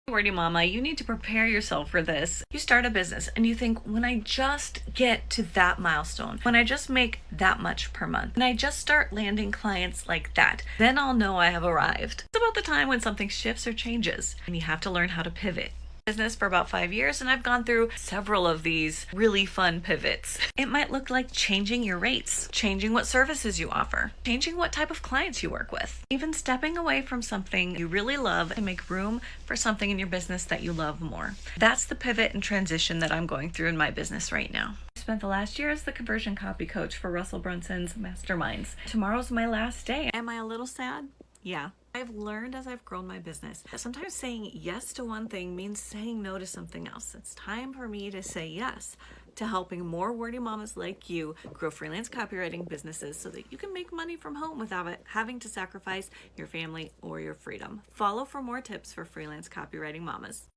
Wordy Mama, you need to prepare yourself for this. You start a business and you think, when I just get to that milestone, when I just make that much per month, when I just start landing clients like that, then I'll know I have arrived. It's about the time when something shifts or changes and you have to learn how to pivot. Business for about 5 years, and I've gone through several of these really fun pivots. It might look like changing your rates, changing what services you offer, changing what type of clients you work with, even stepping away from something you really love to make room for something in your business that you love more. That's the pivot and transition that I'm going through in my business right now. I spent the last year as the conversion copy coach for Russell Brunson's masterminds. Tomorrow's my last day. Am I a little sad? Yeah. I've learned as I've grown my business that sometimes saying yes to one thing means saying no to something else. It's time for me to say yes to helping more wordy mamas like you grow freelance copywriting businesses so that you can make money from home without having to sacrifice your family or your freedom. Follow for more tips for freelance copywriting mamas.